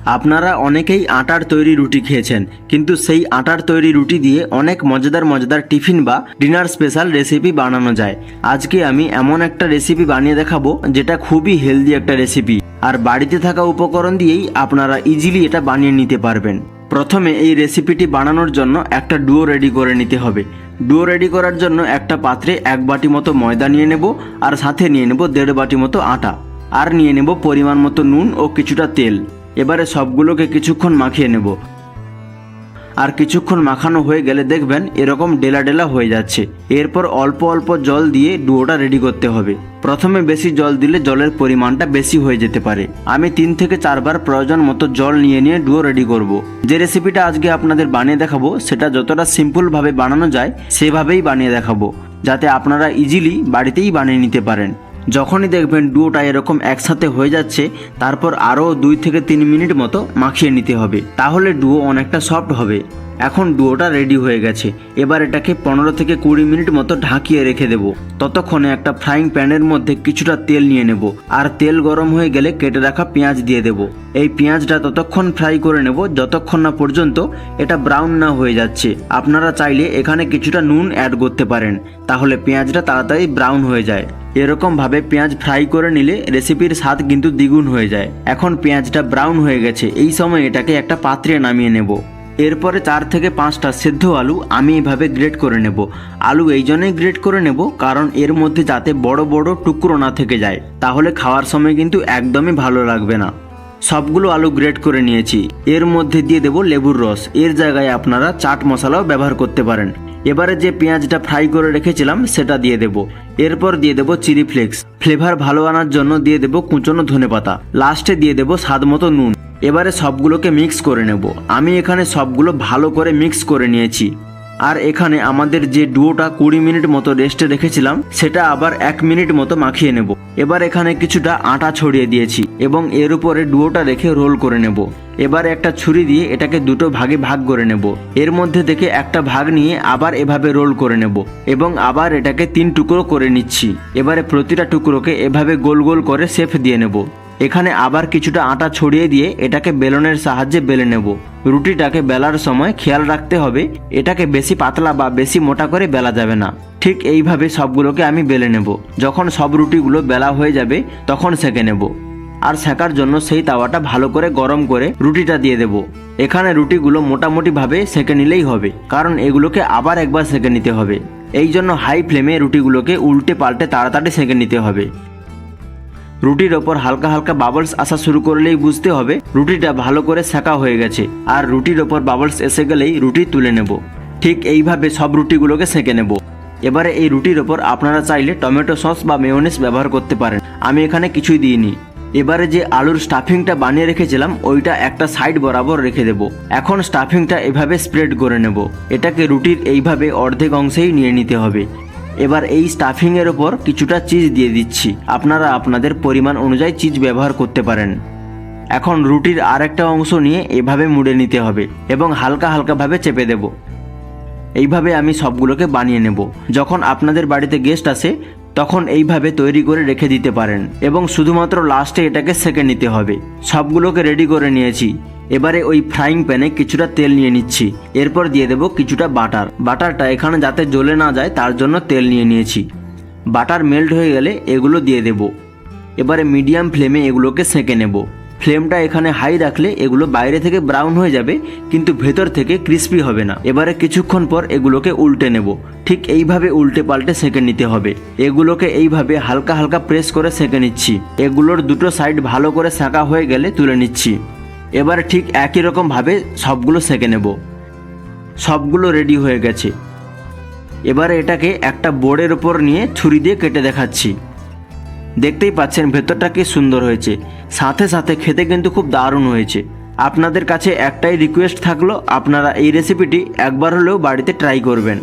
আপনারা অনেকেই আটার তৈরি রুটি খেয়েছেন, কিন্তু সেই আটার তৈরি রুটি দিয়ে অনেক মজাদার মজাদার টিফিন বা ডিনার স্পেশাল রেসিপি বানানো যায়। আজকে আমি এমন একটা রেসিপি বানিয়ে দেখাবো যেটা খুবই হেলদি একটা রেসিপি, আর বাড়িতে থাকা উপকরণ দিয়েই আপনারা ইজিলি এটা বানিয়ে নিতে পারবেন। প্রথমে এই রেসিপিটি বানানোর জন্য একটা ডো রেডি করে নিতে হবে। ডো রেডি করার জন্য একটা পাত্রে 1 বাটি মতো ময়দা নিয়ে নেব, আর সাথে নিয়ে নেব 1.5 বাটি মতো আটা, আর নিয়ে নেব পরিমাণ মতো নুন ও কিছুটা তেল। এবারে সবগুলোকে কিছুক্ষণ মাখিয়ে নেব, আর কিছুক্ষণ মাখানো হয়ে গেলে দেখবেন এরকম ডেলা ডেলা হয়ে যাচ্ছে। এরপর অল্প অল্প জল দিয়ে ডোটা রেডি করতে হবে। প্রথমে বেশি জল দিলে জলের পরিমাণটা বেশি হয়ে যেতে পারে। আমি 3 থেকে 4 বার প্রয়োজন মতো জল নিয়ে ডো রেডি করব। যে রেসিপিটা আজকে আপনাদের বানিয়ে দেখাবো সেটা যতটা সিম্পলভাবে বানানো যায় সেভাবেই বানিয়ে দেখাবো, যাতে আপনারা ইজিলি বাড়িতেই বানিয়ে নিতে পারেন। যখনই দেখবেন ডোটা এরকম একসাথে হয়ে যাচ্ছে, তারপর আরও 2 থেকে 3 মিনিট মতো মাখিয়ে নিতে হবে, তাহলে ডো অনেকটা সফট হবে। এখন ডোটা রেডি হয়ে গেছে। এবার এটাকে 15 থেকে 20 মিনিট মতো ঢাকিয়ে রেখে দেব। ততক্ষণে একটা ফ্রাইং প্যানের মধ্যে কিছুটা তেল নিয়ে নেব, আর তেল গরম হয়ে গেলে কেটে রাখা পেঁয়াজ দিয়ে দেব। এই পেঁয়াজটা ততক্ষণ ফ্রাই করে নেব যতক্ষণ না পর্যন্ত এটা ব্রাউন না হয়ে যাচ্ছে। আপনারা চাইলে এখানে কিছুটা নুন অ্যাড করতে পারেন, তাহলে পেঁয়াজটা তাড়াতাড়ি ব্রাউন হয়ে যায়। এরকম ভাবে পেঁয়াজ ফ্রাই করে নিলে রেসিপির স্বাদ কিন্তু দ্বিগুণ হয়ে যায়। এখন পেঁয়াজটা ব্রাউন হয়ে গেছে, এই সময় এটাকে একটা পাত্রে নামিয়ে নেব। এরপরে 4 থেকে 5টা সেদ্ধ আলু আমি এইভাবে গ্রেট করে নেব। আলু এই জন্যই গ্রেট করে নেব কারণ এর মধ্যে যাতে বড় বড় টুকরো না থেকে যায়, তাহলে খাওয়ার সময় কিন্তু একদমই ভালো লাগবে না। সবগুলো আলু গ্রেট করে নিয়েছি। এর মধ্যে দিয়ে দেব লেবুর রস। এর জায়গায় আপনারা চাট মশলাও ব্যবহার করতে পারেন। এবারে যে পেঁয়াজটা ফ্রাই করে রেখেছিলাম সেটা দিয়ে দেব। এরপর দিয়ে দেব চিলি ফ্লেক্স। ফ্লেভার ভালো আনার জন্য দিয়ে দেব কুচনো ধনেপাতা। লাস্টে দিয়ে দেব স্বাদ মতো নুন। এবারে সবগুলোকে মিক্স করে নেব। আমি এখানে সবগুলো ভালো করে মিক্স করে নিয়েছি। আর এখানে আমাদের যে ডোটা 20 মিনিট মতো রেস্টে রেখেছিলাম সেটা আবার 1 মিনিট মতো মাখিয়ে নেব। এবার এখানে কিছুটা আটা ছড়িয়ে দিয়েছি এবং এর উপরে ডোটা রেখে রোল করে নেব। এবার একটা ছুরি দিয়ে এটাকে দুটো ভাগে ভাগ করে নেব। এর মধ্যে থেকে একটা ভাগ নিয়ে আবার এভাবে রোল করে নেব এবং আবার এটাকে 3 টুকরো করে নিচ্ছি। এবারে প্রতিটা টুকরোকে এভাবে গোল গোল করে শেপ দিয়ে নেব। এখানে আবার কিছুটা আটা ছড়িয়ে দিয়ে এটাকে বেলনের সাহায্যে বেলে নেব। রুটিটাকে বেলার সময় খেয়াল রাখতে হবে এটাকে বেশি পাতলা বা বেশি মোটা করে বেলা যাবে না। ঠিক এইভাবে সবগুলোকে আমি বেলে নেব। যখন সব রুটিগুলো বেলা হয়ে যাবে তখন সেঁকে নেব। আর সেঁকার জন্য সেই তাওয়াটা ভালো করে গরম করে রুটিটা দিয়ে দেব। এখানে রুটিগুলো মোটামুটিভাবে সেঁকে নিলেই হবে, কারণ এগুলোকে আবার একবার সেঁকে নিতে হবে। এই জন্য হাই ফ্লেমে রুটিগুলোকে উল্টে পাল্টে তাড়াতাড়ি সেঁকে নিতে হবে। রুটির ওপর হালকা হালকা বাবলস আসা শুরু করলেই বুঝতে হবে রুটিটা ভালো করে সেঁকা হয়ে গেছে, আর রুটির ওপর বাবলস এসে গেলেই রুটি তুলে নেব। ঠিক এইভাবে সব রুটিগুলোকে সেঁকে নেব। এবারে এই রুটির ওপর আপনারা চাইলে টমেটো সস বা মেয়োনিজ ব্যবহার করতে পারেন, আমি এখানে কিছুই দিইনি। এবারে যে আলুর স্টাফিংটা বানিয়ে রেখেছিলাম ওইটা একটা সাইড বরাবর রেখে দেব। এখন স্টাফিংটা এভাবে স্প্রেড করে নেব। এটাকে রুটির এইভাবে অর্ধেক অংশেই নিয়ে নিতে হবে। এবার এই স্টাফিংয়ের ওপর কিছুটা চিজ দিয়ে দিচ্ছি। আপনারা আপনাদের পরিমাণ অনুযায়ী চিজ ব্যবহার করতে পারেন। এখন রুটির আরেকটা অংশ নিয়ে এভাবে মুড়ে নিতে হবে এবং হালকা হালকাভাবে চেপে দেব। এইভাবে আমি সবগুলোকে বানিয়ে নেব। যখন আপনাদের বাড়িতে গেস্ট আসে তখন এইভাবে তৈরি করে রেখে দিতে পারেন এবং শুধুমাত্র লাস্টে এটাকে সেঁকে নিতে হবে। সবগুলোকে রেডি করে নিয়েছি। এবারে ওই ফ্রাইং প্যানে কিছুটা তেল নিয়ে নিচ্ছি। এরপর দিয়ে দেব কিছুটা বাটার। বাটারটা এখানে যাতে জ্বলে না যায় তার জন্য তেল নিয়ে নিয়েছি। বাটার মেল্ট হয়ে গেলে এগুলো দিয়ে দেব। এবারে মিডিয়াম ফ্লেমে এগুলোকে সেঁকে নেব। ফ্লেমটা এখানে হাই রাখলে এগুলো বাইরে থেকে ব্রাউন হয়ে যাবে কিন্তু ভেতর থেকে ক্রিস্পি হবে না। এবারে কিছুক্ষণ পর এগুলোকে উল্টে নেব। ঠিক এইভাবে উল্টে পাল্টে সেঁকে নিতে হবে। এগুলোকে এইভাবে হালকা হালকা প্রেস করে সেঁকে নিচ্ছি। এগুলোর দুটো সাইড ভালো করে সেঁকা হয়ে গেলে তুলে নিচ্ছি। এবার ঠিক একই রকম ভাবে সবগুলো সেঁকে নেব। সবগুলো রেডি হয়ে গেছে। এবারে এটাকে একটা বোর্ডের উপর নিয়ে ছুরি দিয়ে কেটে দেখাচ্ছি। দেখতেই পাচ্ছেন ভেতরটা কি সুন্দর হয়েছে, সাথে সাথে খেতে কিন্তু খুব দারুণ হয়েছে। আপনাদের কাছে একটাই রিকোয়েস্ট থাকলো, আপনারা এই রেসিপিটি একবার হলেও বাড়িতে ট্রাই করবেন।